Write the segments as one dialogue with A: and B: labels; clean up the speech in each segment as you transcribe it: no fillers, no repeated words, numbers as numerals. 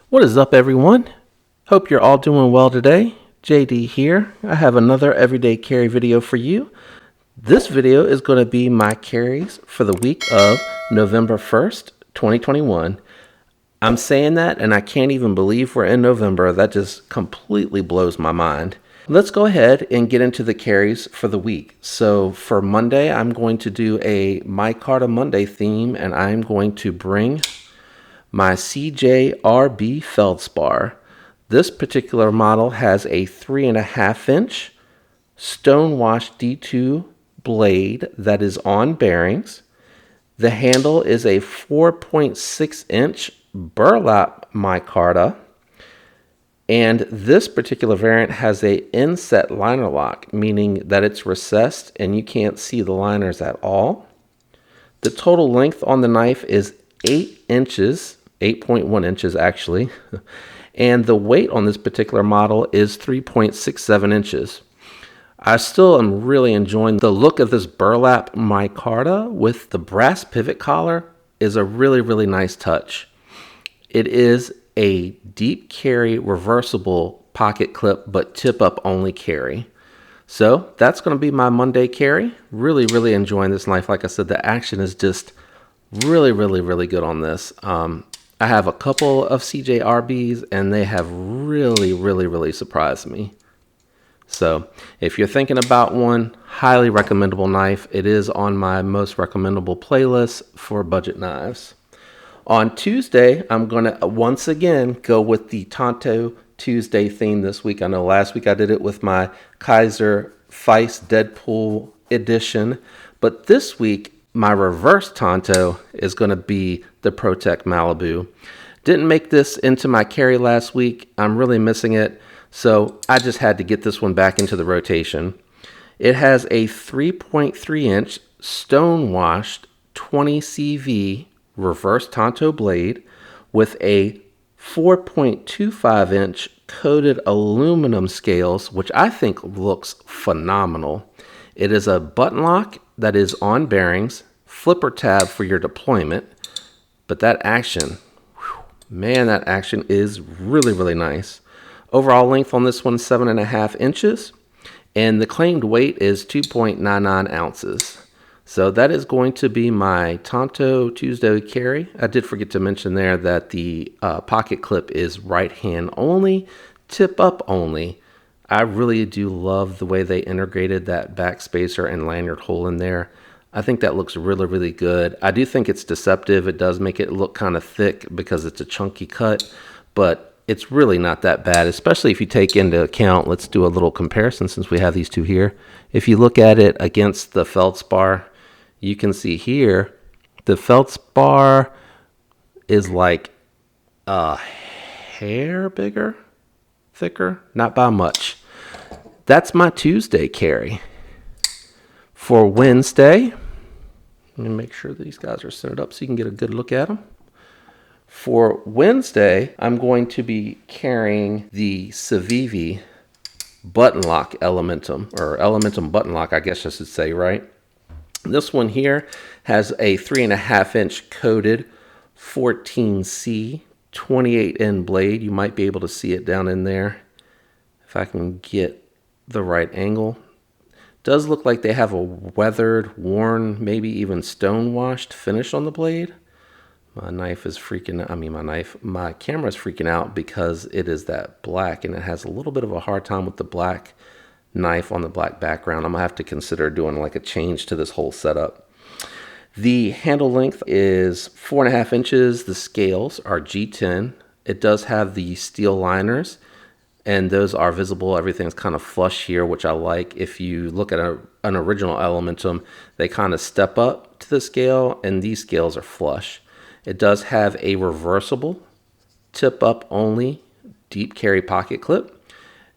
A: What is up, everyone? Hope you're all doing well today. JD here. I have another everyday carry video for you. This video is going to be my carries for the week of November 1st, 2021. I'm saying that and I can't even believe we're in November. That just completely blows my mind. Let's go ahead and get into the carries for the week. So for Monday, I'm going to do a My Carta Monday theme, and I'm going to bring my CJRB Feldspar. This particular model has a 3.5 inch Stonewash D2 blade that is on bearings. The handle is a 4.6 inch burlap micarta. And this particular variant has a inset liner lock, meaning that it's recessed and you can't see the liners at all. The total length on the knife is 8 inches, 8.1 inches actually. And the weight on this particular model is 3.67 inches. I still am really enjoying the look of this burlap micarta with the brass pivot collar. Is a really nice touch. It is a deep carry reversible pocket clip, but tip up only carry. So that's going to be my Monday carry. Really enjoying this knife. Like I said, the action is just really good on this. I have a couple of CJRBs and they have really surprised me. So if you're thinking about one, highly recommendable knife. It is on my most recommendable playlist for budget knives. On Tuesday, I'm going to once again go with the Tonto Tuesday theme this week. I know last week I did it with my Kaiser Feist Deadpool edition, but this week my reverse Tonto is going to be the Protect Malibu. Didn't make this into my carry last week. I'm really missing it, so I just had to get this one back into the rotation. It has a 3.3 inch Stonewashed 20 CV reverse Tonto blade with a 4.25 inch coated aluminum scales, which I think looks phenomenal. It is a button lock that is on bearings, flipper tab for your deployment, but that action, man, that action is really nice. Overall length on this one, 7.5 inches, and the claimed weight is 2.99 ounces. So that is going to be my Tonto Tuesday carry. I did forget to mention there that the pocket clip is right hand only, tip up only. I really do love the way they integrated that back spacer and lanyard hole in there. I think that looks really good. I do think it's deceptive. It does make it look kind of thick because it's a chunky cut, but it's really not that bad, especially if you take into account, let's do a little comparison since we have these two here. If you look at it against the Feldspar, you can see here, the Feldspar is like a hair bigger, thicker, not by much. That's my Tuesday carry. For Wednesday, let me make sure these guys are centered up so you can get a good look at them. For Wednesday, I'm going to be carrying the Civivi button lock Elementum, or Elementum button lock, I guess I should say, right? This one here has a 3.5 inch coated 14C 28N blade. You might be able to see it down in there if I can get the right angle. Does look like they have a weathered, worn, maybe even stone-washed finish on the blade. My knife is freaking out. My camera is freaking out because it is that black and it has a little bit of a hard time with the black knife on the black background. I'm gonna have to consider doing like a change to this whole setup. The handle length is 4.5 inches. The scales are G10. It does have the steel liners and those are visible. Everything's kind of flush here, which I like. If you look at an original Elementum, they kind of step up to the scale and these scales are flush. It does have a reversible tip up only deep carry pocket clip.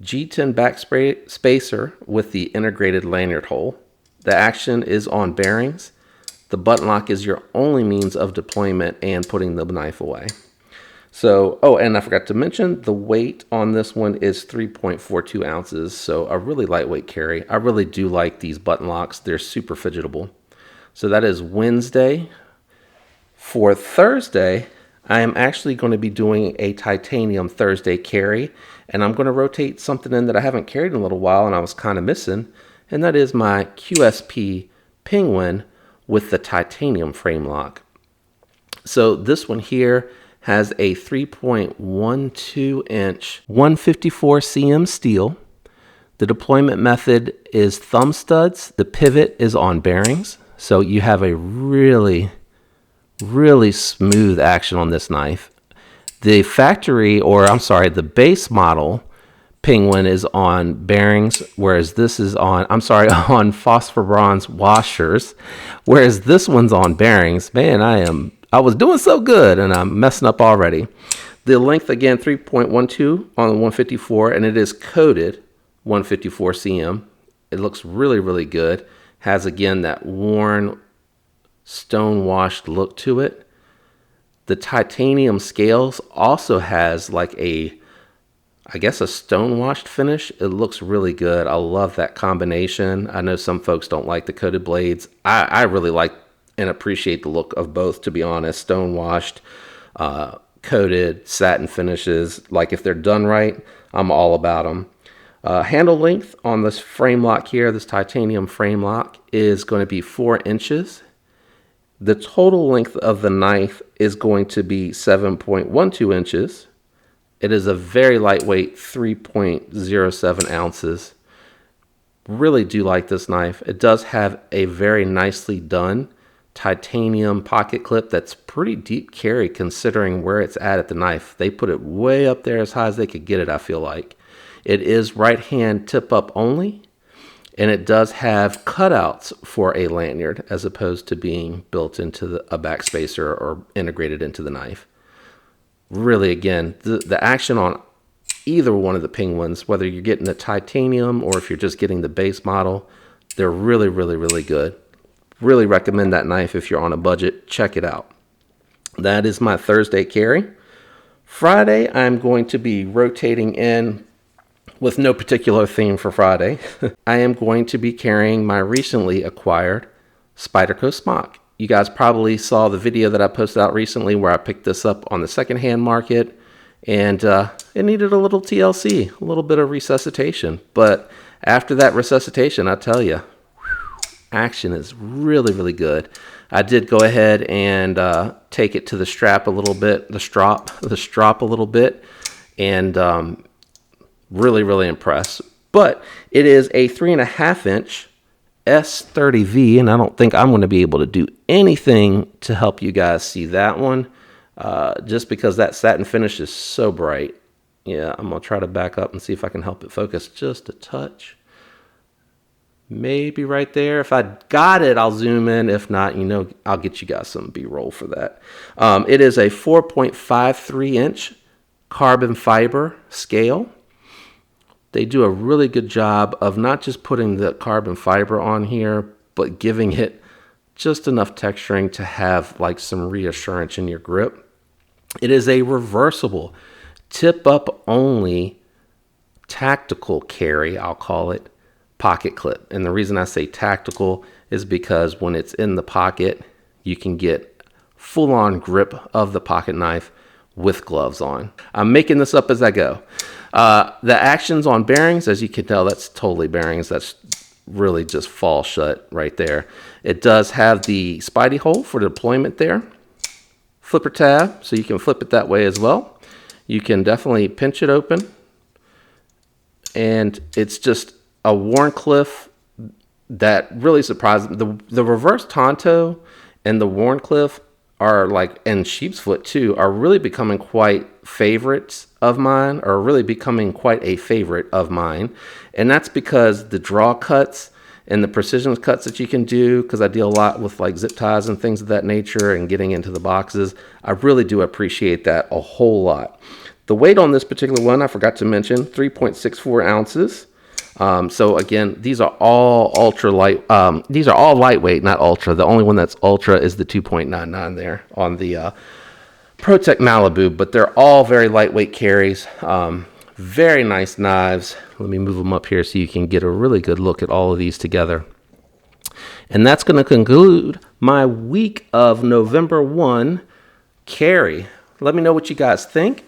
A: G10 back spacer with the integrated lanyard hole. The action is on bearings. The button lock is your only means of deployment and putting the knife away. So, oh, and I forgot to mention the weight on this one is 3.42 ounces. So a really lightweight carry. I really do like these button locks. They're super fidgetable. So that is Wednesday. For Thursday, I am actually going to be doing a titanium Thursday carry, and I'm going to rotate something in that I haven't carried in a little while and I was kind of missing, and that is my QSP Penguin with the titanium frame lock. So this one here has a 3.12 inch 154 cm steel. The deployment method is thumb studs. The pivot is on bearings. So you have a really smooth action on this knife. The the base model Penguin is on bearings, whereas this is on, on phosphor bronze washers, whereas this one's on bearings. Man, I was doing so good and I'm messing up already. The length again, 3.12 on the 154, and it is coated 154 cm. It looks really good. Has again that worn stone washed look to it. The titanium scales also has like a stone washed finish. It looks really good. I love that combination. I know some folks don't like the coated blades. I really like and appreciate the look of both, to be honest. Stone washed, coated, satin finishes. Like if they're done right, I'm all about them. Handle length on this frame lock here, this titanium frame lock, is going to be 4 inches. The total length of the knife is going to be 7.12 inches. It is a very lightweight 3.07 ounces. Really do like this knife. It does have a very nicely done titanium pocket clip that's pretty deep carry considering where it's at the knife. They put it way up there as high as they could get it, I feel like. It is right hand tip up only, and it does have cutouts for a lanyard as opposed to being built into a backspacer or integrated into the knife. Really, again, the action on either one of the Penguins, whether you're getting the titanium or if you're just getting the base model, they're really good. Really recommend that knife if you're on a budget. Check it out. That is my Thursday carry. Friday, I'm going to be rotating in with no particular theme for Friday. I am going to be carrying my recently acquired Spyderco smock. You guys probably saw the video that I posted out recently where I picked this up on the secondhand market, and it needed a little TLC, a little bit of resuscitation. But after that resuscitation, I tell you, action is really good. I did go ahead and take it to the strap a little bit, the strop a little bit, and really impressed. But it is a 3.5 inch S30V, and I don't think I'm going to be able to do anything to help you guys see that one, just because that satin finish is so bright. Yeah, I'm going to try to back up and see if I can help it focus just a touch. Maybe right there. If I got it, I'll zoom in. If not, I'll get you guys some B-roll for that. It is a 4.53 inch carbon fiber scale. They do a really good job of not just putting the carbon fiber on here, but giving it just enough texturing to have like some reassurance in your grip. It is a reversible, tip up only tactical carry, I'll call it, pocket clip. And the reason I say tactical is because when it's in the pocket, you can get full on grip of the pocket knife with gloves on. I'm making this up as I go. The actions on bearings, as you can tell, that's totally bearings. That's really just fall shut right there. It does have the Spidey hole for deployment there. Flipper tab, so you can flip it that way as well. You can definitely pinch it open. And it's just a Wharncliffe that really surprised me. The reverse Tonto and the Wharncliffe are like, and sheep's foot too, are really becoming quite favorites of mine, or really becoming quite a favorite of mine. And that's because the draw cuts and the precision cuts that you can do, because I deal a lot with like zip ties and things of that nature and getting into the boxes. I really do appreciate that a whole lot. The weight on this particular one, I forgot to mention, 3.64 ounces. So again, these are all ultra light. These are all lightweight, not ultra. The only one that's ultra is the 2.99 there on the ProTech Malibu, but they're all very lightweight carries. Very nice knives. Let me move them up here so you can get a really good look at all of these together. And that's going to conclude my week of November 1 carry Let me know what you guys think.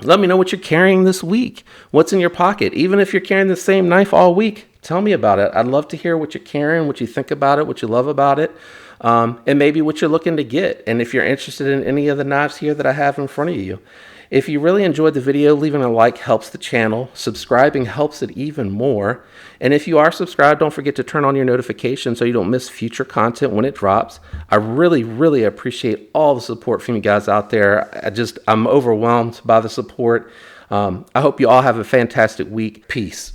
A: Let me know what you're carrying this week. What's in your pocket? Even if you're carrying the same knife all week, tell me about it. I'd love to hear what you're carrying, what you think about it, what you love about it, and maybe what you're looking to get. And if you're interested in any of the knives here that I have in front of you. If you really enjoyed the video, leaving a like helps the channel. Subscribing helps it even more. And if you are subscribed, don't forget to turn on your notifications so you don't miss future content when it drops. I really, really appreciate all the support from you guys out there. I'm overwhelmed by the support. I hope you all have a fantastic week. Peace.